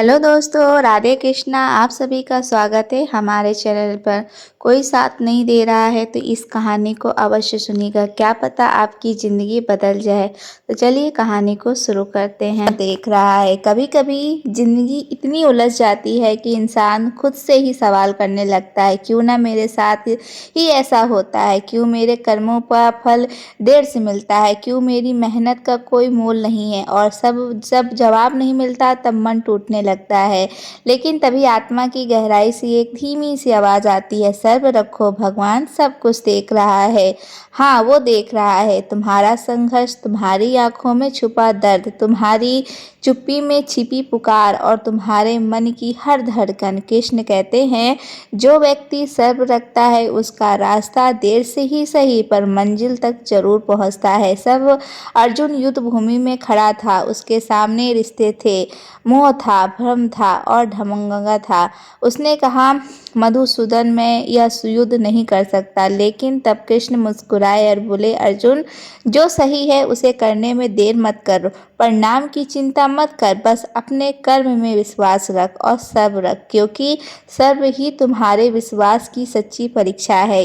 Hello दोस्तों, राधे कृष्णा। आप सभी का स्वागत है हमारे चैनल पर। कोई साथ नहीं दे रहा है तो इस कहानी को अवश्य सुनिएगा, क्या पता आपकी ज़िंदगी बदल जाए। तो चलिए कहानी को शुरू करते हैं। देख रहा है, कभी कभी ज़िंदगी इतनी उलझ जाती है कि इंसान खुद से ही सवाल करने लगता है, क्यों ना मेरे साथ ही ऐसा होता है, क्यों मेरे कर्मों का फल देर से मिलता है, क्यों मेरी मेहनत का कोई मोल नहीं है। और सब जब जवाब नहीं मिलता तब मन टूटने लगता है। लेकिन तभी आत्मा की गहराई से एक धीमी सी आवाज़ आती है, सब्र रखो, भगवान सब कुछ देख रहा है। हाँ, वो देख रहा है तुम्हारा संघर्ष, तुम्हारी आंखों में छुपा दर्द, तुम्हारी चुप्पी में छिपी पुकार और तुम्हारे मन की हर धड़कन। कृष्ण कहते हैं, जो व्यक्ति सब्र रखता है उसका रास्ता देर से ही सही पर मंजिल तक जरूर पहुंचता है। सब अर्जुन युद्ध भूमि में खड़ा था, उसके सामने रिश्ते थे, मोह था, भ्रम था और ढमंगा था। उसने कहा, मधुसूदन, मैं यह युद्ध नहीं कर सकता। लेकिन तब कृष्ण मुस्कुराए और बोले, अर्जुन, जो सही है उसे करने में देर मत कर, परिणाम की चिंता मत कर, बस अपने कर्म में विश्वास रख और सब्र रख, क्योंकि सब्र ही तुम्हारे विश्वास की सच्ची परीक्षा है।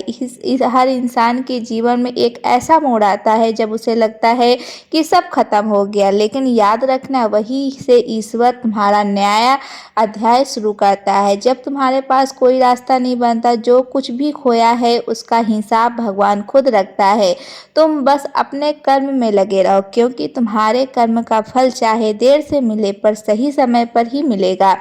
हर इंसान के जीवन में एक ऐसा मोड़ आता है जब उसे लगता है कि सब खत्म हो गया, लेकिन याद रखना, वही से ईश्वर तुम्हारा नया अध्याय शुरू करता है। जब तुम्हारे पास कोई रास्ता नहीं बनता, जो कुछ भी खोया है उसका हिसाब भगवान खुद रखता है। तुम बस अपने कर्म में लगे रहो, क्योंकि तुम्हारे कर्म का फल चाहे देर से मिले पर सही समय पर ही मिलेगा।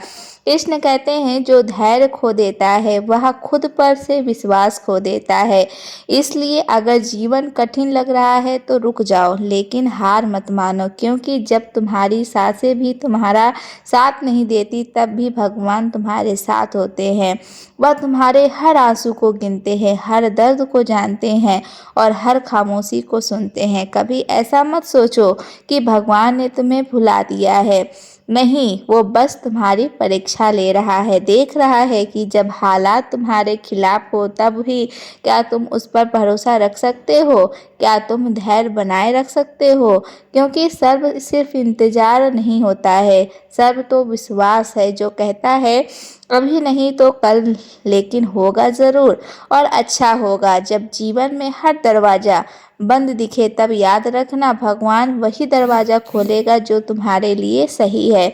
कृष्ण कहते हैं, जो धैर्य खो देता है वह खुद पर से विश्वास खो देता है। इसलिए अगर जीवन कठिन लग रहा है तो रुक जाओ, लेकिन हार मत मानो, क्योंकि जब तुम्हारी सांसें भी तुम्हारा साथ नहीं देती तब भी भगवान तुम्हारे साथ होते हैं। वह तुम्हारे हर आंसू को गिनते हैं, हर दर्द को जानते हैं और हर खामोशी को सुनते हैं। कभी ऐसा मत सोचो कि भगवान ने तुम्हें भुला दिया है। नहीं, वो बस तुम्हारी परीक्षा ले रहा है, देख रहा है कि जब हालात तुम्हारे खिलाफ हो तब भी क्या तुम उस पर भरोसा रख सकते हो, क्या तुम धैर्य बनाए रख सकते हो। क्योंकि सर्व सिर्फ इंतजार नहीं होता है, सर्व तो विश्वास है जो कहता है, अभी नहीं तो कल, लेकिन होगा ज़रूर और अच्छा होगा। जब जीवन में हर दरवाज़ा बंद दिखे तब याद रखना, भगवान वही दरवाज़ा खोलेगा जो तुम्हारे लिए सही है।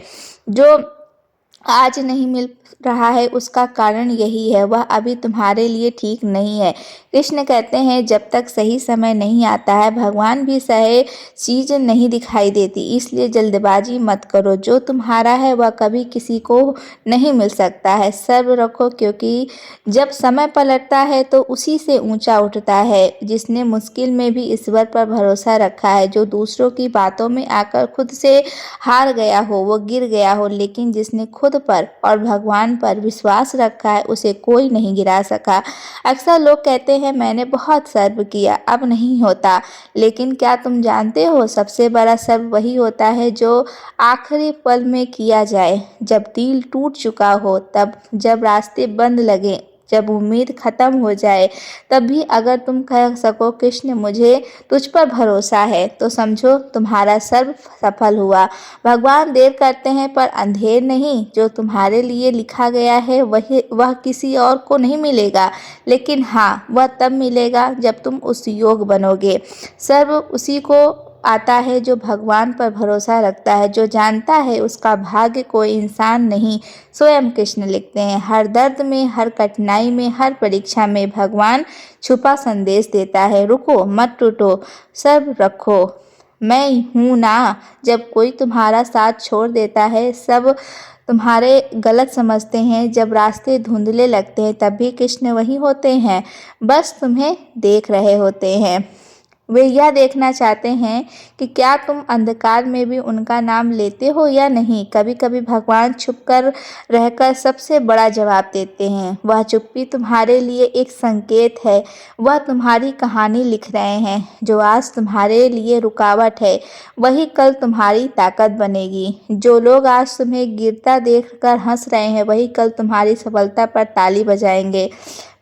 जो आज नहीं मिल रहा है उसका कारण यही है, वह अभी तुम्हारे लिए ठीक नहीं है। कृष्ण कहते हैं, जब तक सही समय नहीं आता है भगवान भी सही चीज नहीं दिखाई देती, इसलिए जल्दबाजी मत करो। जो तुम्हारा है वह कभी किसी को नहीं मिल सकता है। सब्र रखो, क्योंकि जब समय पलटता है तो उसी से ऊंचा उठता है जिसने मुश्किल में भी ईश्वर पर भरोसा रखा है। जो दूसरों की बातों में आकर खुद से हार गया हो वो गिर गया हो, लेकिन जिसने खुद पर और भगवान पर विश्वास रखा है उसे कोई नहीं गिरा सका। अक्सर लोग कहते हैं, मैंने बहुत सब्र किया अब नहीं होता, लेकिन क्या तुम जानते हो, सबसे बड़ा सब्र वही होता है जो आखिरी पल में किया जाए, जब दिल टूट चुका हो, तब जब रास्ते बंद लगे, जब उम्मीद खत्म हो जाए। तब भी अगर तुम कह सको, कृष्ण मुझे तुझ पर भरोसा है, तो समझो तुम्हारा सर्व सफल हुआ। भगवान देर करते हैं पर अंधेर नहीं। जो तुम्हारे लिए लिखा गया है वह किसी और को नहीं मिलेगा, लेकिन हाँ, वह तब मिलेगा जब तुम उस योग बनोगे। सर्व उसी को आता है जो भगवान पर भरोसा रखता है, जो जानता है उसका भाग्य कोई इंसान नहीं, स्वयं कृष्ण लिखते हैं। हर दर्द में, हर कठिनाई में, हर परीक्षा में भगवान छुपा संदेश देता है, रुको मत टूटो, सब रखो, मैं हूँ ना। जब कोई तुम्हारा साथ छोड़ देता है, सब तुम्हारे गलत समझते हैं, जब रास्ते धुंधले लगते हैं, तब भी कृष्ण वही होते हैं, बस तुम्हें देख रहे होते हैं। वे यह देखना चाहते हैं कि क्या तुम अंधकार में भी उनका नाम लेते हो या नहीं। कभी कभी भगवान छुपकर रहकर सबसे बड़ा जवाब देते हैं। वह चुप्पी तुम्हारे लिए एक संकेत है, वह तुम्हारी कहानी लिख रहे हैं। जो आज तुम्हारे लिए रुकावट है वही कल तुम्हारी ताकत बनेगी। जो लोग आज तुम्हें गिरता देखकर हंस रहे हैं वही कल तुम्हारी सफलता पर ताली बजाएंगे।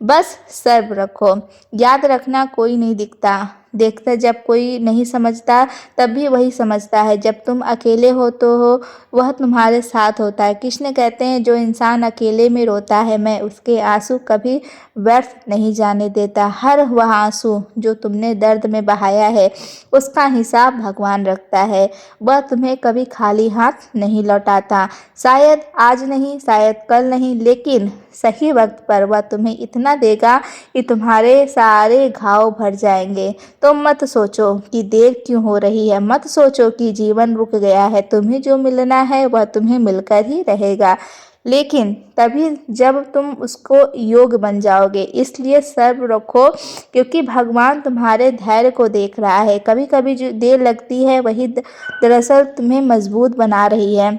बस सब्र रखो। याद रखना, कोई नहीं देखता जब कोई नहीं समझता तब भी वही समझता है। जब तुम अकेले हो तो वह तुम्हारे साथ होता है। कृष्ण कहते हैं, जो इंसान अकेले में रोता है मैं उसके आंसू कभी व्यर्थ नहीं जाने देता। हर वह आंसू जो तुमने दर्द में बहाया है उसका हिसाब भगवान रखता है। वह तुम्हें कभी खाली हाथ नहीं लौटाता। शायद आज नहीं, शायद कल नहीं, लेकिन सही वक्त पर वह तुम्हें इतना देगा कि तुम्हारे सारे घाव भर जाएंगे। तुम मत सोचो कि देर क्यों हो रही है, मत सोचो कि जीवन रुक गया है। तुम्हें जो मिलना है वह तुम्हें मिलकर ही रहेगा, लेकिन तभी जब तुम उसको योग बन जाओगे। इसलिए सब्र रखो, क्योंकि भगवान तुम्हारे धैर्य को देख रहा है। कभी कभी जो देर लगती है वही दरअसल तुम्हें मजबूत बना रही है।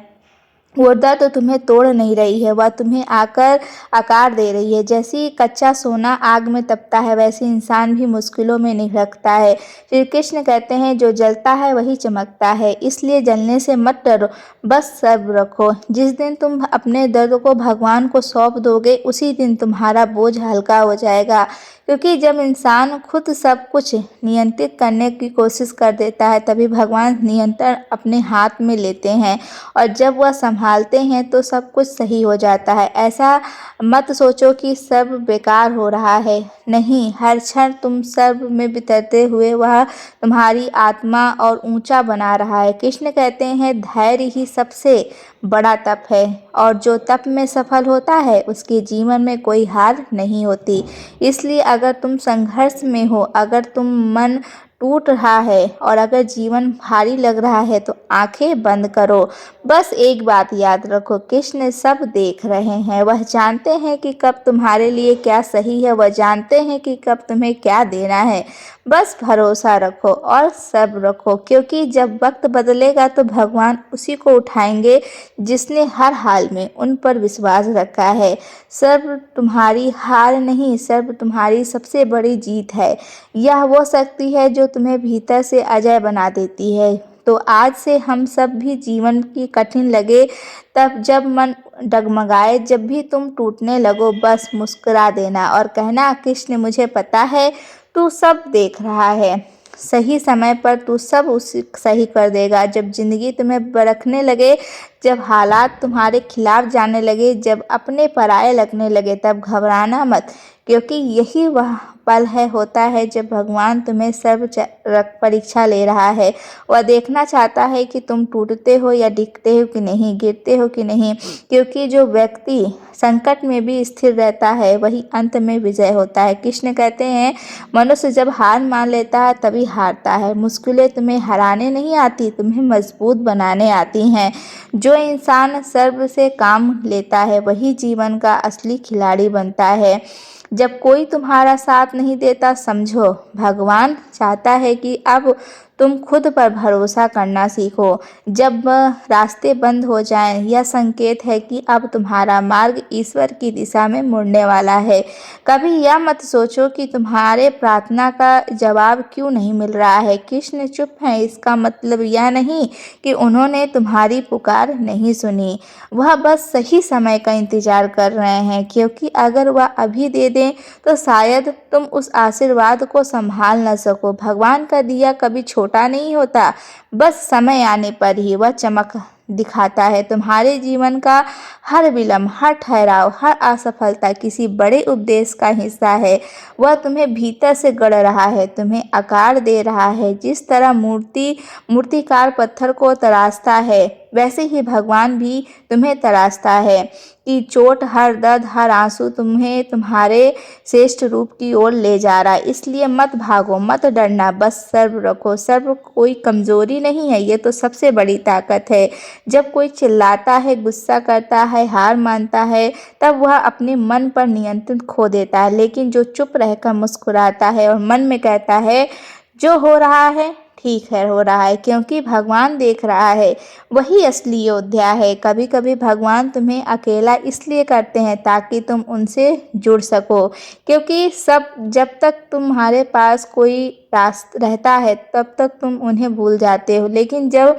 मुर्दा तो तुम्हें तोड़ नहीं रही है, वह तुम्हें आकार दे रही है। जैसी कच्चा सोना आग में तपता है वैसे इंसान भी मुश्किलों में निखरता है। श्री कृष्ण कहते हैं, जो जलता है वही चमकता है, इसलिए जलने से मत डरो, बस सब्र रखो। जिस दिन तुम अपने दर्द को भगवान को सौंप दोगे उसी दिन तुम्हारा बोझ हल्का हो जाएगा। क्योंकि जब इंसान खुद सब कुछ नियंत्रित करने की कोशिश कर देता है तभी भगवान नियंत्रण अपने हाथ में लेते हैं, और जब वह संभालते हैं तो सब कुछ सही हो जाता है। ऐसा मत सोचो कि सब बेकार हो रहा है, नहीं, हर क्षण तुम सब में बिताते हुए वह तुम्हारी आत्मा और ऊंचा बना रहा है। कृष्ण कहते हैं, धैर्य ही सबसे बड़ा तप है, और जो तप में सफल होता है उसके जीवन में कोई हार नहीं होती। इसलिए अगर तुम संघर्ष में हो, अगर तुम मन टूट रहा है और अगर जीवन भारी लग रहा है तो आंखें बंद करो। बस एक बात याद रखो, कृष्ण सब देख रहे हैं। वह जानते हैं कि कब तुम्हारे लिए क्या सही है, वह जानते हैं कि कब तुम्हें क्या देना है। बस भरोसा रखो और सब्र रखो, क्योंकि जब वक्त बदलेगा तो भगवान उसी को उठाएंगे जिसने हर हाल में उन पर विश्वास रखा है। सब्र तुम्हारी हार नहीं, सब्र तुम्हारी सबसे बड़ी जीत है। यह वो शक्ति है जो तुम्हें भीतर से अजय बना देती है। तो आज से हम सब भी जीवन की कठिन लगे, तब जब मन डगमगाए, जब भी तुम टूटने लगो, बस मुस्कुरा देना और कहना, कृष्ण मुझे पता है तू सब देख रहा है, सही समय पर तू सब उसे सही कर देगा। जब जिंदगी तुम्हें बरखने लगे, जब हालात तुम्हारे खिलाफ जाने लगे, जब अपने पराये लगने लगे, तब घबराना मत, क्योंकि यही वह पल होता है जब भगवान तुम्हें सर्व परीक्षा ले रहा है। वह देखना चाहता है कि तुम टूटते हो या डिगते हो कि नहीं, गिरते हो कि नहीं, क्योंकि जो व्यक्ति संकट में भी स्थिर रहता है वही अंत में विजय होता है। कृष्ण कहते हैं, मनुष्य जब हार मान लेता है तभी हारता है। मुश्किलें तुम्हें हराने नहीं आती, तुम्हें मजबूत बनाने आती हैं। जो इंसान सर्व से काम लेता है वही जीवन का असली खिलाड़ी बनता है। जब कोई तुम्हारा साथ नहीं देता, समझो भगवान चाहता है कि अब तुम खुद पर भरोसा करना सीखो। जब रास्ते बंद हो जाएं, यह संकेत है कि अब तुम्हारा मार्ग ईश्वर की दिशा में मुड़ने वाला है। कभी यह मत सोचो कि तुम्हारे प्रार्थना का जवाब क्यों नहीं मिल रहा है। कृष्ण चुप हैं, इसका मतलब यह नहीं कि उन्होंने तुम्हारी पुकार नहीं सुनी, वह बस सही समय का इंतजार कर रहे हैं, क्योंकि अगर वह अभी दे दें तो शायद तुम उस आशीर्वाद को संभाल न सको। भगवान का दिया कभी छोटा नहीं होता, बस समय आने पर ही वह चमक दिखाता है। तुम्हारे जीवन का हर विलंब, हर ठहराव, हर असफलता किसी बड़े उपदेश का हिस्सा है। वह तुम्हें भीतर से गढ़ रहा है, तुम्हें आकार दे रहा है। जिस तरह मूर्तिकार पत्थर को तराशता है, वैसे ही भगवान भी तुम्हें तराशता है कि चोट, हर दर्द, हर आंसू तुम्हें तुम्हारे श्रेष्ठ रूप की ओर ले जा रहा है। इसलिए मत भागो, मत डरना, बस सब्र रखो। सब्र कोई कमजोरी नहीं है, ये तो सबसे बड़ी ताकत है। जब कोई चिल्लाता है, गुस्सा करता है, हार मानता है, तब वह अपने मन पर नियंत्रण खो देता है। लेकिन जो चुप रहकर मुस्कुराता है और मन में कहता है, जो हो रहा है ठीक है, हो रहा है, क्योंकि भगवान देख रहा है, वही असली योद्धा है। कभी कभी भगवान तुम्हें अकेला इसलिए करते हैं ताकि तुम उनसे जुड़ सको, क्योंकि जब तक तुम्हारे पास कोई रास्ता रहता है तब तक तुम उन्हें भूल जाते हो, लेकिन जब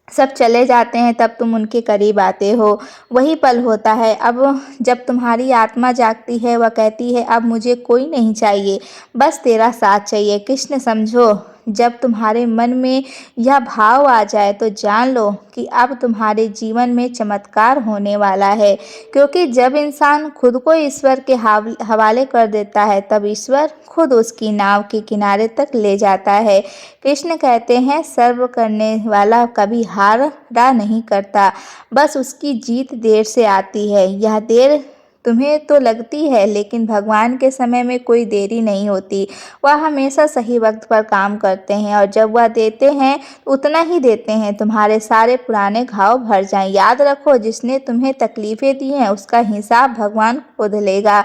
सब चले जाते हैं तब तुम उनके करीब आते हो। वही पल होता है अब जब तुम्हारी आत्मा जागती है, वह कहती है अब मुझे कोई नहीं चाहिए, बस तेरा साथ चाहिए। कृष्ण समझो, जब तुम्हारे मन में यह भाव आ जाए तो जान लो कि अब तुम्हारे जीवन में चमत्कार होने वाला है। क्योंकि जब इंसान खुद को ईश्वर के हवाले कर देता है, तब ईश्वर खुद उसकी नाव के किनारे तक ले जाता है। कृष्ण कहते हैं सर्व करने वाला कभी हारा नहीं करता, बस उसकी जीत देर से आती है। यह देर तुम्हें तो लगती है, लेकिन भगवान के समय में कोई देरी नहीं होती। वह हमेशा सही वक्त पर काम करते हैं, और जब वह देते हैं उतना ही देते हैं तुम्हारे सारे पुराने घाव भर जाएं। याद रखो, जिसने तुम्हें तकलीफें दी हैं उसका हिसाब भगवान खुद लेगा।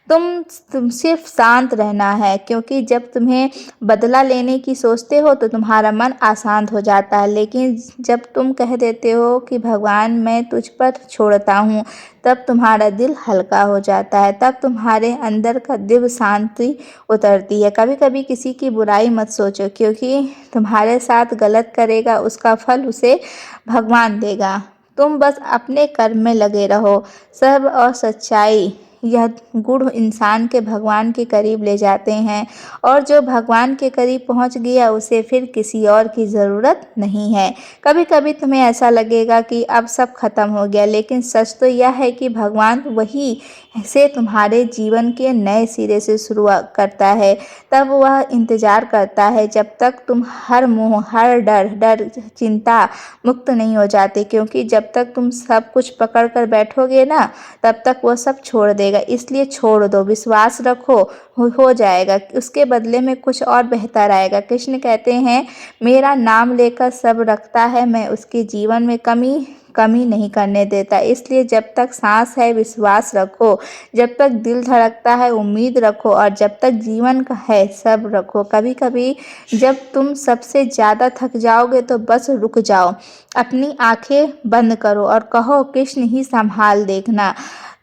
तुम सिर्फ शांत रहना है, क्योंकि जब तुम्हें बदला लेने की सोचते हो तो तुम्हारा मन अशांत हो जाता है। लेकिन जब तुम कह देते हो कि भगवान मैं तुझ पर छोड़ता हूँ, तब तुम्हारा दिल हल्का हो जाता है, तब तुम्हारे अंदर का दिव्य शांति उतरती है। कभी कभी किसी की बुराई मत सोचो, क्योंकि तुम्हारे साथ गलत करेगा उसका फल उसे भगवान देगा। तुम बस अपने कर्म में लगे रहो। सब और सच्चाई, यह गुण इंसान के भगवान के करीब ले जाते हैं, और जो भगवान के करीब पहुंच गया उसे फिर किसी और की ज़रूरत नहीं है। कभी कभी तुम्हें ऐसा लगेगा कि अब सब खत्म हो गया, लेकिन सच तो यह है कि भगवान वही से तुम्हारे जीवन के नए सिरे से शुरुआत करता है। तब वह इंतज़ार करता है जब तक तुम हर मोह, हर डर चिंता मुक्त नहीं हो जाते, क्योंकि जब तक तुम सब कुछ पकड़ कर बैठोगे ना, तब तक वो सब छोड़ देगा। इसलिए छोड़ दो, विश्वास रखो, हो जाएगा। उसके बदले में कुछ और बेहतर आएगा। कृष्ण कहते हैं मेरा नाम लेकर सब रखता है, मैं उसके जीवन में कमी नहीं करने देता। इसलिए जब तक सांस है विश्वास रखो, जब तक दिल धड़कता है उम्मीद रखो, और जब तक जीवन का है सब रखो। कभी कभी जब तुम सबसे ज़्यादा थक जाओगे तो बस रुक जाओ, अपनी आंखें बंद करो और कहो कृष्ण ही संभाल देखना।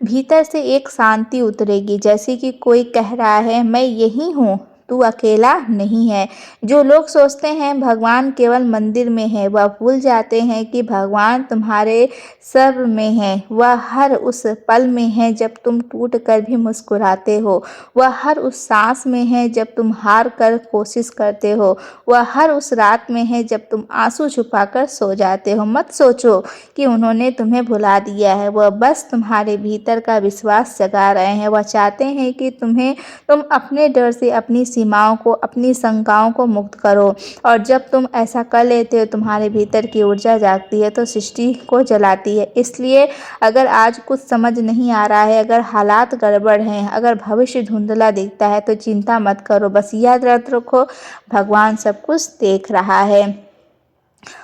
भीतर से एक शांति उतरेगी, जैसे कि कोई कह रहा है मैं यही हूँ, तू अकेला नहीं है। जो लोग सोचते हैं भगवान केवल मंदिर में है, वह भूल जाते हैं कि भगवान तुम्हारे सब में है। वह हर उस पल में है जब तुम टूट कर भी मुस्कुराते हो, वह हर उस सांस में है जब तुम हार कर कोशिश करते हो, वह हर उस रात में है जब तुम आंसू छुपाकर सो जाते हो। मत सोचो कि उन्होंने तुम्हें भुला दिया है, वह बस तुम्हारे भीतर का विश्वास जगा रहे हैं। वह चाहते हैं कि तुम अपने डर से अपनी सीमाओं को, अपनी शंकाओं को मुक्त करो, और जब तुम ऐसा कर लेते हो तुम्हारे भीतर की ऊर्जा जागती है तो सृष्टि को जलाती है। इसलिए अगर आज कुछ समझ नहीं आ रहा है, अगर हालात गड़बड़ हैं, अगर भविष्य धुंधला दिखता है, तो चिंता मत करो। बस याद रखो भगवान सब कुछ देख रहा है।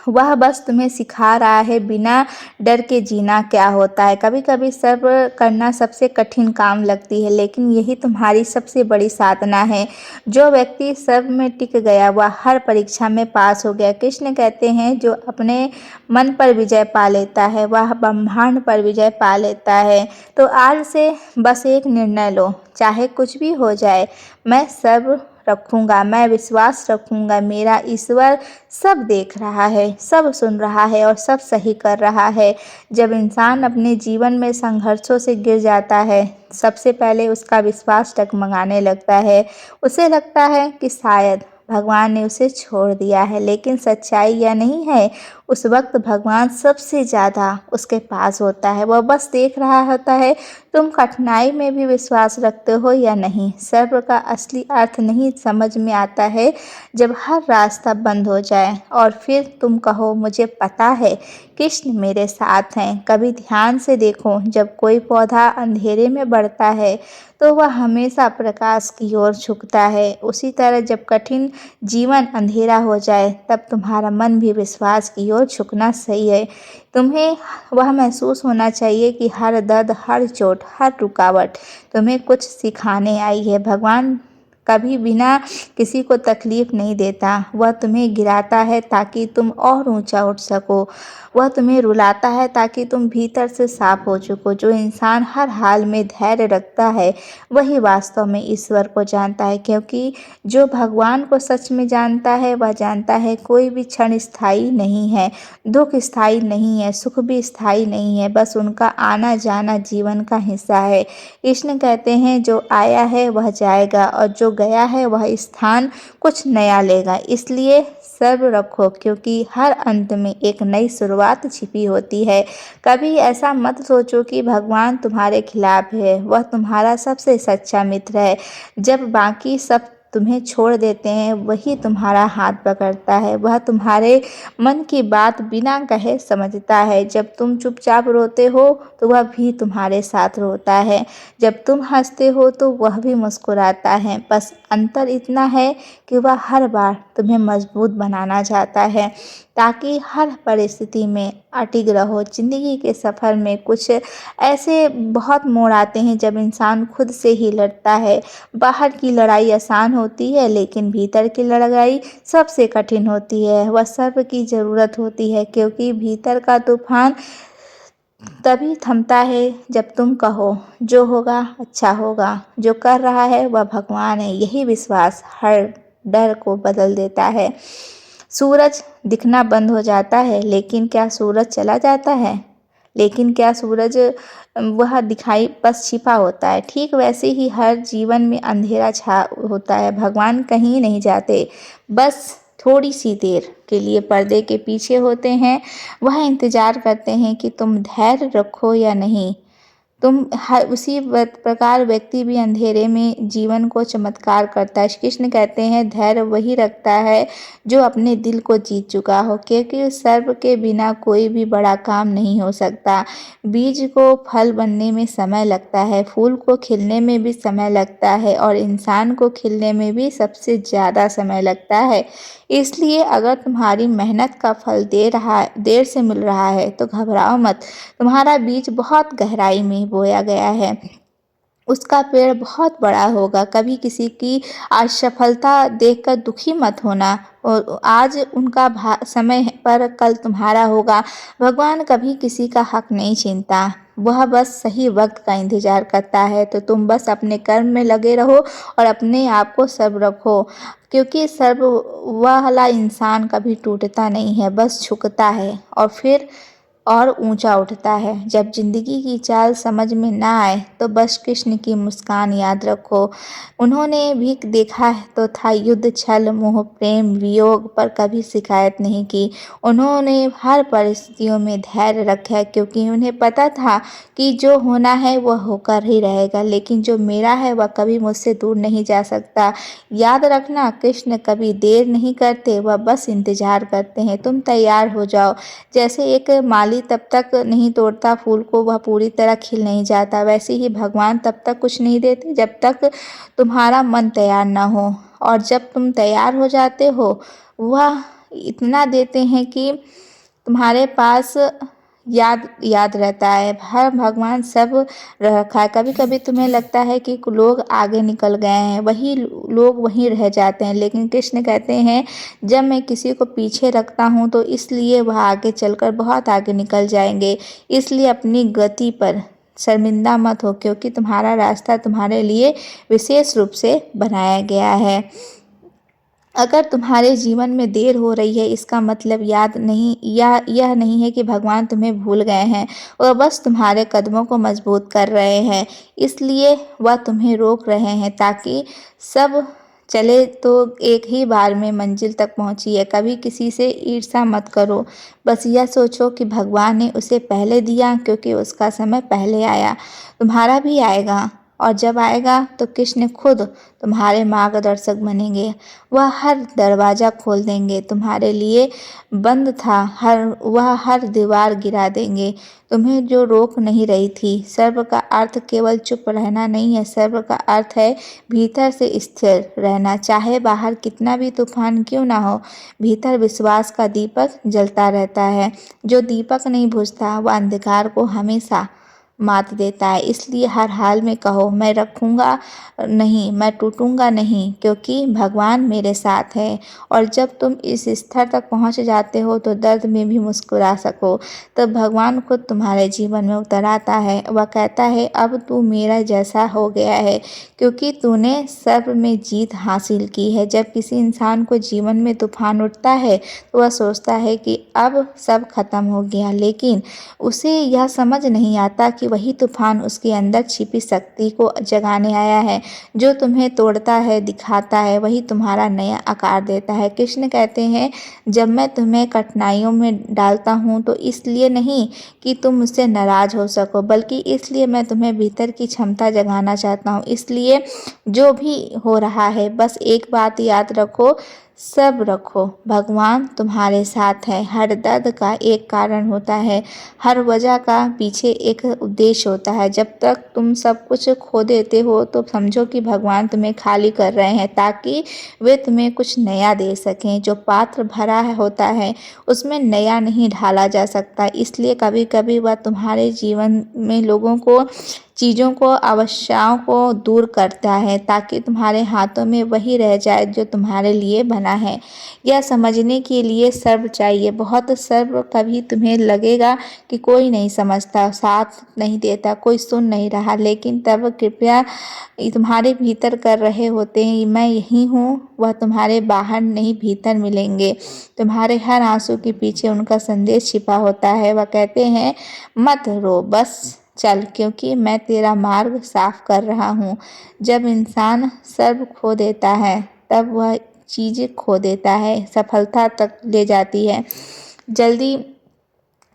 वह बस तुम्हें सिखा रहा है बिना डर के जीना क्या होता है। कभी कभी सब्र करना सबसे कठिन काम लगती है, लेकिन यही तुम्हारी सबसे बड़ी साधना है। जो व्यक्ति सब्र में टिक गया वह हर परीक्षा में पास हो गया। कृष्ण कहते हैं जो अपने मन पर विजय पा लेता है वह ब्रह्मांड पर विजय पा लेता है। तो आज से बस एक निर्णय लो, चाहे कुछ भी हो जाए, मैं सब्र रखूंगा, मैं विश्वास रखूंगा। मेरा ईश्वर सब देख रहा है, सब सुन रहा है और सब सही कर रहा है। जब इंसान अपने जीवन में संघर्षों से गिर जाता है, सबसे पहले उसका विश्वास डगमगाने लगता है। उसे लगता है कि शायद भगवान ने उसे छोड़ दिया है, लेकिन सच्चाई यह नहीं है। उस वक्त भगवान सबसे ज़्यादा उसके पास होता है। वह बस देख रहा होता है तुम कठिनाई में भी विश्वास रखते हो या नहीं। सब्र का असली अर्थ नहीं समझ में आता है जब हर रास्ता बंद हो जाए और फिर तुम कहो मुझे पता है कृष्ण मेरे साथ हैं। कभी ध्यान से देखो, जब कोई पौधा अंधेरे में बढ़ता है तो वह हमेशा प्रकाश की ओर झुकता है। उसी तरह जब कठिन जीवन अंधेरा हो जाए तब तुम्हारा मन भी विश्वास की ओर झुकना सही है। तुम्हें वह महसूस होना चाहिए कि हर दर्द, हर चोट, हर रुकावट तुम्हें कुछ सिखाने आई है। भगवान कभी बिना किसी को तकलीफ नहीं देता। वह तुम्हें गिराता है ताकि तुम और ऊंचा उठ सको। वह तुम्हें रुलाता है ताकि तुम भीतर से साफ हो चुको। जो इंसान हर हाल में धैर्य रखता है वही वास्तव में ईश्वर को जानता है, क्योंकि जो भगवान को सच में जानता है वह जानता है कोई भी क्षण स्थायी नहीं है, दुख स्थायी नहीं है, सुख भी स्थायी नहीं है, बस उनका आना जाना जीवन का हिस्सा है। कृष्ण कहते हैं जो आया है वह जाएगा और जो गया है वह स्थान कुछ नया लेगा। इसलिए सब्र रखो, क्योंकि हर अंत में एक नई शुरुआत छिपी होती है। कभी ऐसा मत सोचो कि भगवान तुम्हारे खिलाफ है, वह तुम्हारा सबसे सच्चा मित्र है। जब बाकी सब तुम्हें छोड़ देते हैं वही तुम्हारा हाथ पकड़ता है। वह तुम्हारे मन की बात बिना कहे समझता है। जब तुम चुपचाप रोते हो तो वह भी तुम्हारे साथ रोता है। जब तुम हंसते हो तो वह भी मुस्कुराता है। बस अंतर इतना है कि वह हर बार तुम्हें मजबूत बनाना चाहता है ताकि हर परिस्थिति में अटिग रहो। जिंदगी के सफ़र में कुछ ऐसे बहुत मोड़ आते हैं जब इंसान खुद से ही लड़ता है। बाहर की लड़ाई आसान होती है लेकिन भीतर की लड़ाई सबसे कठिन होती है। वह सब्र की ज़रूरत होती है, क्योंकि भीतर का तूफान तभी थमता है जब तुम कहो जो होगा अच्छा होगा, जो कर रहा है वह भगवान है। यही विश्वास हर डर को बदल देता है। सूरज दिखना बंद हो जाता है, लेकिन क्या सूरज चला जाता है? लेकिन क्या सूरज वह दिखाई बस छिपा होता है। ठीक वैसे ही हर जीवन में अंधेरा छा होता है। भगवान कहीं नहीं जाते, बस थोड़ी सी देर के लिए पर्दे के पीछे होते हैं। वह इंतज़ार करते हैं कि तुम धैर्य रखो या नहीं। तुम हर उसी प्रकार व्यक्ति भी अंधेरे में जीवन को चमत्कार करता है। कृष्ण कहते हैं धैर्य वही रखता है जो अपने दिल को जीत चुका हो, क्योंकि सब्र के बिना कोई भी बड़ा काम नहीं हो सकता। बीज को फल बनने में समय लगता है, फूल को खिलने में भी समय लगता है और इंसान को खिलने में भी सबसे ज़्यादा समय लगता है। इसलिए अगर तुम्हारी मेहनत का फल देर से मिल रहा है तो घबराओ मत। तुम्हारा बीज बहुत गहराई में बोया गया है, उसका पेड़ बहुत बड़ा होगा। कभी किसी की असफलता देखकर दुखी मत होना। और आज उनका समय पर कल तुम्हारा होगा। भगवान कभी किसी का हक नहीं छीनता, वह बस सही वक्त का इंतजार करता है। तो तुम बस अपने कर्म में लगे रहो और अपने आप को सब्र रखो, क्योंकि सब्र वाला इंसान कभी टूटता नहीं है, बस झुकता है और फिर और ऊंचा उठता है। जब जिंदगी की चाल समझ में ना आए तो बस कृष्ण की मुस्कान याद रखो। उन्होंने भी देखा तो था युद्ध, छल, मोह, प्रेम, वियोग, पर कभी शिकायत नहीं की। उन्होंने हर परिस्थितियों में धैर्य रखा, क्योंकि उन्हें पता था कि जो होना है वह होकर ही रहेगा, लेकिन जो मेरा है वह कभी मुझसे दूर नहीं जा सकता। याद रखना, कृष्ण कभी देर नहीं करते, वह बस इंतजार करते हैं तुम तैयार हो जाओ। जैसे एक माली तब तक नहीं तोड़ता फूल को वह पूरी तरह खिल नहीं जाता, वैसे ही भगवान तब तक कुछ नहीं देते जब तक तुम्हारा मन तैयार ना हो। और जब तुम तैयार हो जाते हो वह इतना देते हैं कि तुम्हारे पास याद याद रहता है। हर भगवान सब रखा है। कभी कभी तुम्हें लगता है कि लोग आगे निकल गए हैं, वही लोग वहीं रह जाते हैं, लेकिन कृष्ण कहते हैं जब मैं किसी को पीछे रखता हूँ तो इसलिए वह आगे चलकर बहुत आगे निकल जाएंगे। इसलिए अपनी गति पर शर्मिंदा मत हो, क्योंकि तुम्हारा रास्ता तुम्हारे लिए विशेष रूप से बनाया गया है। अगर तुम्हारे जीवन में देर हो रही है इसका मतलब याद नहीं या यह नहीं है कि भगवान तुम्हें भूल गए हैं, वह बस तुम्हारे कदमों को मजबूत कर रहे हैं। इसलिए वह तुम्हें रोक रहे हैं ताकि सब चले तो एक ही बार में मंजिल तक पहुंचिए। कभी किसी से ईर्ष्या मत करो, बस यह सोचो कि भगवान ने उसे पहले दिया क्योंकि उसका समय पहले आया। तुम्हारा भी आएगा, और जब आएगा तो कृष्ण खुद तुम्हारे मार्गदर्शक बनेंगे। वह हर दरवाज़ा खोल देंगे तुम्हारे लिए बंद था, वह हर दीवार गिरा देंगे तुम्हें जो रोक नहीं रही थी। सर्व का अर्थ केवल चुप रहना नहीं है, सर्व का अर्थ है भीतर से स्थिर रहना। चाहे बाहर कितना भी तूफान क्यों ना हो, भीतर विश्वास का दीपक जलता रहता है। जो दीपक नहीं बुझता वह अंधकार को हमेशा मात देता है। इसलिए हर हाल में कहो, मैं रखूँगा नहीं, मैं टूटूँगा नहीं, क्योंकि भगवान मेरे साथ है। और जब तुम इस स्तर तक पहुँच जाते हो तो दर्द में भी मुस्कुरा सको, तब भगवान खुद तुम्हारे जीवन में उतर आता है। वह कहता है, अब तू मेरा जैसा हो गया है, क्योंकि तूने सर्व में जीत हासिल की है। जब किसी इंसान को जीवन में तूफान उठता है तो वह सोचता है कि अब सब खत्म हो गया, लेकिन उसे यह समझ नहीं आता कि वही तूफान उसके अंदर छिपी शक्ति को जगाने आया है। जो तुम्हें तोड़ता है, दिखाता है, वही तुम्हारा नया आकार देता है। कृष्ण कहते हैं, जब मैं तुम्हें कठिनाइयों में डालता हूँ तो इसलिए नहीं कि तुम मुझसे नाराज हो सको, बल्कि इसलिए मैं तुम्हें भीतर की क्षमता जगाना चाहता हूँ। इसलिए जो भी हो रहा है, बस एक बात याद रखो, सब रखो, भगवान तुम्हारे साथ है। हर दर्द का एक कारण होता है, हर वजह का पीछे एक उद्देश्य होता है। जब तक तुम सब कुछ खो देते हो तो समझो कि भगवान तुम्हें खाली कर रहे हैं, ताकि वे तुम्हें कुछ नया दे सकें। जो पात्र भरा होता है उसमें नया नहीं ढाला जा सकता। इसलिए कभी कभी वह तुम्हारे जीवन में लोगों को, चीज़ों को, आवश्यकताओं को दूर करता है, ताकि तुम्हारे हाथों में वही रह जाए जो तुम्हारे लिए बना है। यह समझने के लिए सब्र चाहिए, बहुत सब्र। कभी तुम्हें लगेगा कि कोई नहीं समझता, साथ नहीं देता, कोई सुन नहीं रहा, लेकिन तब कृपया तुम्हारे भीतर कर रहे होते हैं, मैं यही हूँ। वह तुम्हारे बाहर नहीं, भीतर मिलेंगे। तुम्हारे हर आंसू के पीछे उनका संदेश छिपा होता है। वह कहते हैं, मत रो, बस चल, क्योंकि मैं तेरा मार्ग साफ कर रहा हूँ। जब इंसान सर्व खो देता है तब वह चीज़ें खो देता है, सफलता तक ले जाती है, जल्दी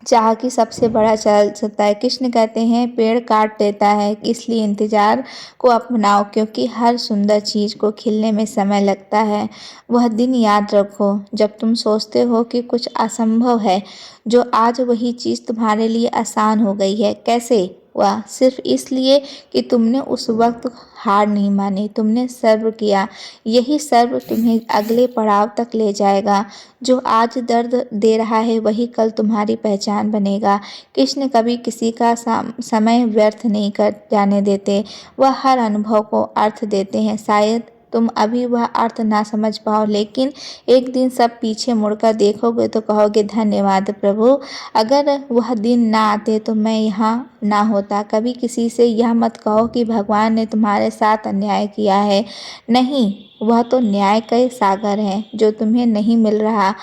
चाह की सबसे बड़ा चल सकता है। कृष्ण कहते हैं, पेड़ काट देता है, इसलिए इंतजार को अपनाओ, क्योंकि हर सुंदर चीज़ को खिलने में समय लगता है। वह दिन याद रखो जब तुम सोचते हो कि कुछ असंभव है, जो आज वही चीज़ तुम्हारे लिए आसान हो गई है। कैसे? वह सिर्फ इसलिए कि तुमने उस वक्त हार नहीं मानी, तुमने सब्र किया। यही सब्र तुम्हें अगले पड़ाव तक ले जाएगा। जो आज दर्द दे रहा है वही कल तुम्हारी पहचान बनेगा। कृष्ण कभी किसी का समय व्यर्थ नहीं कर जाने देते, वह हर अनुभव को अर्थ देते हैं। शायद तुम अभी वह अर्थ ना समझ पाओ, लेकिन एक दिन सब पीछे मुड़कर देखोगे तो कहोगे, धन्यवाद प्रभु, अगर वह दिन ना आते तो मैं यहाँ ना होता। कभी किसी से यह मत कहो कि भगवान ने तुम्हारे साथ अन्याय किया है। नहीं, वह तो न्याय के सागर है। जो तुम्हें नहीं मिल रहा,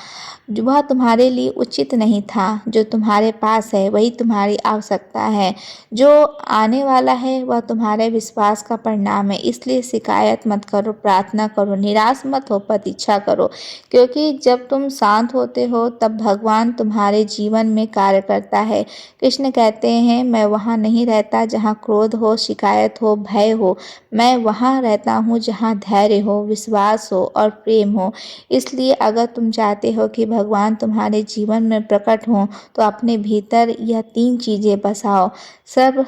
वह तुम्हारे लिए उचित नहीं था। जो तुम्हारे पास है वही तुम्हारी आवश्यकता है। जो आने वाला है वह तुम्हारे विश्वास का परिणाम है। इसलिए शिकायत मत करो, प्रार्थना करो, निराश मत हो, प्रतीक्षा करो, क्योंकि जब तुम शांत होते हो तब भगवान तुम्हारे जीवन में कार्य करता है। कृष्ण कहते हैं, मैं वहाँ नहीं रहता जहाँ क्रोध हो, शिकायत हो, भय हो। मैं वहाँ रहता हूँ जहाँ धैर्य हो, विश्वास हो और प्रेम हो। इसलिए अगर तुम चाहते हो कि भगवान तुम्हारे जीवन में प्रकट हों तो अपने भीतर यह 3 चीज़ें बसाओ, सब,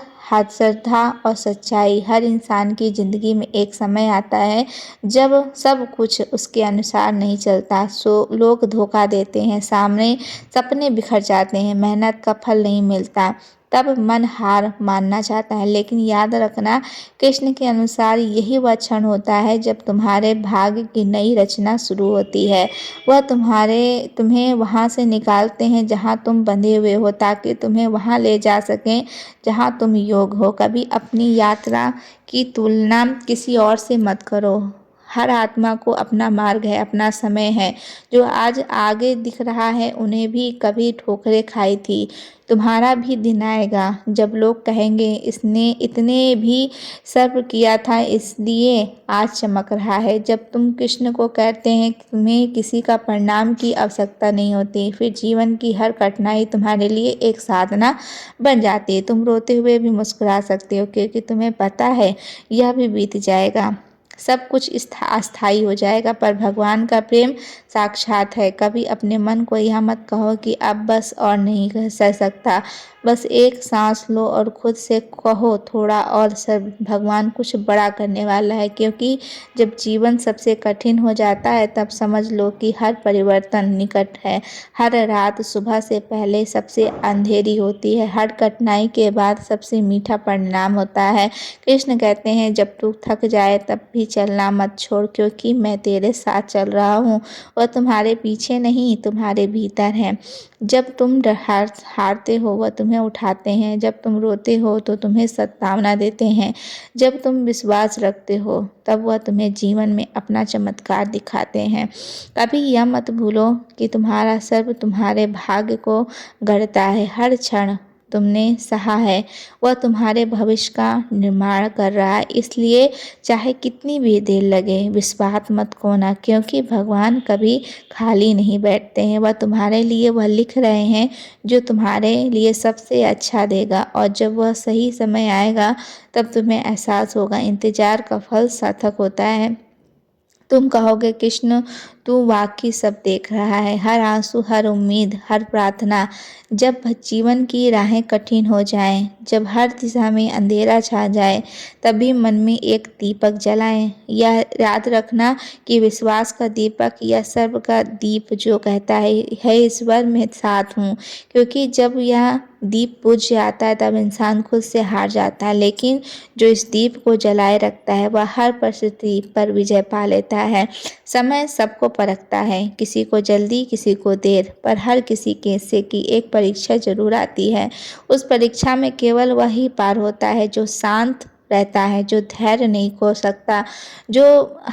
श्रद्धा और सच्चाई। हर इंसान की ज़िंदगी में एक समय आता है जब सब कुछ उसके अनुसार नहीं चलता। लोग धोखा देते हैं, सामने सपने बिखर जाते हैं, मेहनत का फल नहीं मिलता, तब मन हार मानना चाहता है। लेकिन याद रखना, कृष्ण के अनुसार यही वह क्षण होता है जब तुम्हारे भाग्य की नई रचना शुरू होती है। वह तुम्हें वहाँ से निकालते हैं जहाँ तुम बंधे हुए हो, ताकि तुम्हें वहाँ ले जा सकें जहाँ तुम योग्य हो। कभी अपनी यात्रा की तुलना किसी और से मत करो। हर आत्मा को अपना मार्ग है, अपना समय है। जो आज आगे दिख रहा है उन्हें भी कभी ठोकरें खाई थी। तुम्हारा भी दिन आएगा जब लोग कहेंगे, इसने इतने भी सब्र किया था, इसलिए आज चमक रहा है। जब तुम कृष्ण को कहते हैं कि तुम्हें किसी का परिणाम की आवश्यकता नहीं होती, फिर जीवन की हर कठिनाई तुम्हारे लिए एक साधना बन जाती है। तुम रोते हुए भी मुस्कुरा सकते हो, क्योंकि तुम्हें पता है यह भी बीत जाएगा। सब कुछ अस्थायी हो जाएगा। पर भगवान का प्रेम साक्षात है। कभी अपने मन को यह मत कहो कि अब बस और नहीं सह सकता। बस एक सांस लो और खुद से कहो थोड़ा और सर। भगवान कुछ बड़ा करने वाला है, क्योंकि जब जीवन सबसे कठिन हो जाता है तब समझ लो कि हर परिवर्तन निकट है। हर रात सुबह से पहले सबसे अंधेरी होती है। हर कठिनाई के बाद सबसे मीठा परिणाम होता है। कृष्ण कहते हैं, जब तू थक जाए तब भी चलना मत छोड़, क्योंकि मैं तेरे साथ चल रहा हूँ। वह तुम्हारे पीछे नहीं, तुम्हारे भीतर है। जब तुम हारते हो वह तुम्हें उठाते हैं। जब तुम रोते हो तो तुम्हें सद्भावना देते हैं। जब तुम विश्वास रखते हो तब वह तुम्हें जीवन में अपना चमत्कार दिखाते हैं। कभी यह मत भूलो कि तुम्हारा सर्व तुम्हारे भाग्य को गढ़ता है। हर क्षण तुमने सहा है वह तुम्हारे भविष्य का निर्माण कर रहा है। इसलिए चाहे कितनी भी देर लगे विश्वास मत खोना, क्योंकि भगवान कभी खाली नहीं बैठते हैं। वह तुम्हारे लिए वह लिख रहे हैं जो तुम्हारे लिए सबसे अच्छा देगा। और जब वह सही समय आएगा तब तुम्हें एहसास होगा इंतजार का फल सार्थक होता है। तुम कहोगे, कृष्ण तू वाकई सब देख रहा है, हर आंसू, हर उम्मीद, हर प्रार्थना। जब जीवन की राहें कठिन हो जाएं, जब हर दिशा में अंधेरा छा जाए, तभी मन में एक दीपक जलाएं। यह याद रखना कि विश्वास का दीपक या सर्व का दीप जो कहता है ईश्वर मैं साथ हूँ। क्योंकि जब यह दीप बुझ जाता है तब इंसान खुद से हार जाता है, लेकिन जो इस दीप को जलाए रखता है वह हर परिस्थिति पर विजय पा लेता है। समय सबको परखता है, किसी को जल्दी, किसी को देर, पर हर किसी के से की एक परीक्षा जरूर आती है। उस परीक्षा में केवल वही पार होता है जो शांत रहता है, जो धैर्य नहीं खो सकता, जो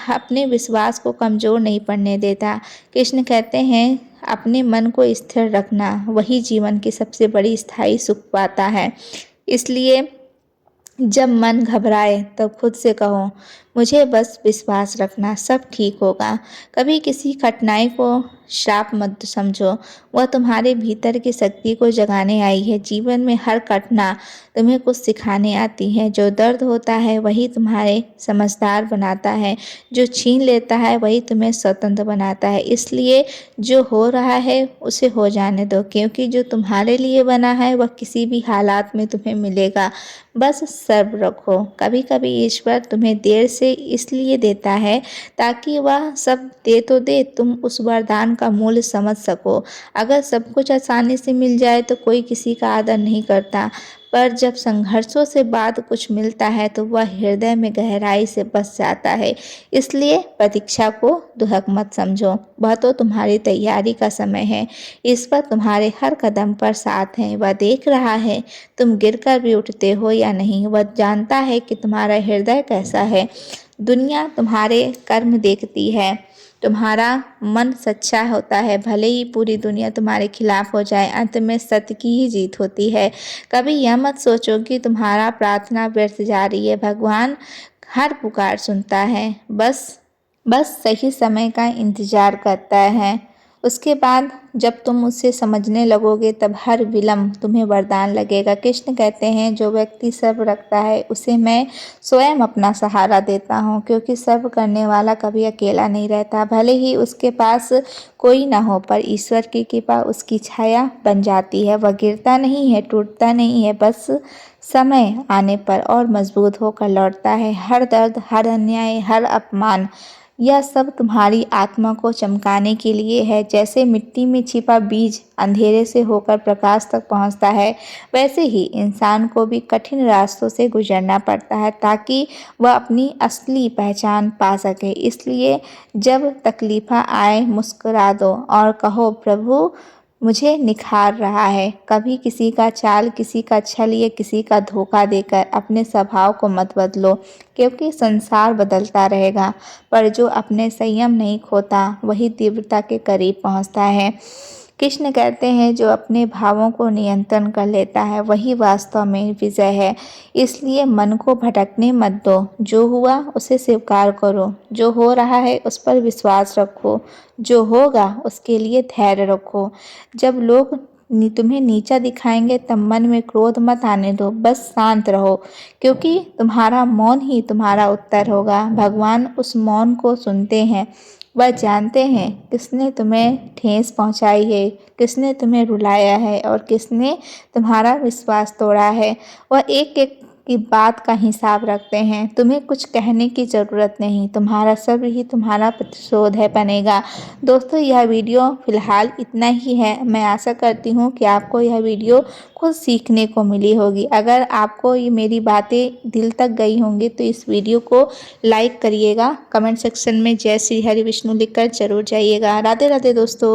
अपने विश्वास को कमजोर नहीं पड़ने देता। कृष्ण कहते हैं, अपने मन को स्थिर रखना वही जीवन की सबसे बड़ी स्थायी सुख पाता है। इसलिए जब मन घबराए तब खुद से कहो, मुझे बस विश्वास रखना, सब ठीक होगा। कभी किसी कठिनाई को श्राप मत समझो, वह तुम्हारे भीतर की शक्ति को जगाने आई है। जीवन में हर घटना तुम्हें कुछ सिखाने आती है। जो दर्द होता है वही तुम्हारे समझदार बनाता है, जो छीन लेता है वही तुम्हें स्वतंत्र बनाता है। इसलिए जो हो रहा है उसे हो जाने दो, क्योंकि जो तुम्हारे लिए बना है वह किसी भी हालात में तुम्हें मिलेगा। बस सब्र रखो। कभी कभी ईश्वर तुम्हें देर से इसलिए देता है ताकि वह सब दे तो दे, तुम उस वरदान का मूल्य समझ सको। अगर सब कुछ आसानी से मिल जाए तो कोई किसी का आदर नहीं करता, पर जब संघर्षों से बाद कुछ मिलता है तो वह हृदय में गहराई से बस जाता है। इसलिए प्रतीक्षा को दुहक मत समझो, वह तो तुम्हारी तैयारी का समय है। ईश्वर तुम्हारे हर कदम पर साथ है। वह देख रहा है तुम गिरकर भी उठते हो या नहीं। वह जानता है कि तुम्हारा हृदय कैसा है। दुनिया तुम्हारे कर्म देखती है, तुम्हारा मन सच्चा होता है। भले ही पूरी दुनिया तुम्हारे खिलाफ हो जाए, अंत में सत्य की ही जीत होती है। कभी यह मत सोचो कि तुम्हारा प्रार्थना व्यर्थ जा रही है। भगवान हर पुकार सुनता है, बस सही समय का इंतजार करता है। उसके बाद जब तुम उसे समझने लगोगे तब हर विलम्ब तुम्हें वरदान लगेगा। कृष्ण कहते हैं, जो व्यक्ति सर्व रखता है उसे मैं स्वयं अपना सहारा देता हूँ, क्योंकि सर्व करने वाला कभी अकेला नहीं रहता। भले ही उसके पास कोई ना हो, पर ईश्वर की कृपा उसकी छाया बन जाती है। वह गिरता नहीं है, टूटता नहीं है, बस समय आने पर और मजबूत होकर लौटता है। हर दर्द, हर अन्याय, हर अपमान, यह सब तुम्हारी आत्मा को चमकाने के लिए है। जैसे मिट्टी में छिपा बीज अंधेरे से होकर प्रकाश तक पहुंचता है, वैसे ही इंसान को भी कठिन रास्तों से गुजरना पड़ता है ताकि वह अपनी असली पहचान पा सके। इसलिए जब तकलीफें आए मुस्कुरा दो और कहो, प्रभु मुझे निखार रहा है। कभी किसी का चाल, किसी का छल या किसी का धोखा देकर अपने स्वभाव को मत बदलो, क्योंकि संसार बदलता रहेगा, पर जो अपने संयम नहीं खोता वही तीव्रता के करीब पहुंचता है। कृष्ण कहते हैं, जो अपने भावों को नियंत्रण कर लेता है वही वास्तव में विजय है। इसलिए मन को भटकने मत दो, जो हुआ उसे स्वीकार करो, जो हो रहा है उस पर विश्वास रखो, जो होगा उसके लिए धैर्य रखो। जब लोग तुम्हें नीचा दिखाएंगे तब मन में क्रोध मत आने दो, बस शांत रहो, क्योंकि तुम्हारा मौन ही तुम्हारा उत्तर होगा। भगवान उस मौन को सुनते हैं। वह जानते हैं किसने तुम्हें ठेस पहुंचाई है, किसने तुम्हें रुलाया है और किसने तुम्हारा विश्वास तोड़ा है। वह एक एक की बात का हिसाब रखते हैं। तुम्हें कुछ कहने की ज़रूरत नहीं, तुम्हारा सब्र ही तुम्हारा प्रतिशोध है बनेगा। दोस्तों, यह वीडियो फ़िलहाल इतना ही है। मैं आशा करती हूँ कि आपको यह वीडियो कुछ सीखने को मिली होगी। अगर आपको ये मेरी बातें दिल तक गई होंगी तो इस वीडियो को लाइक करिएगा। कमेंट सेक्शन में जय श्री हरि विष्णु लिखकर ज़रूर जाइएगा। राधे राधे दोस्तों।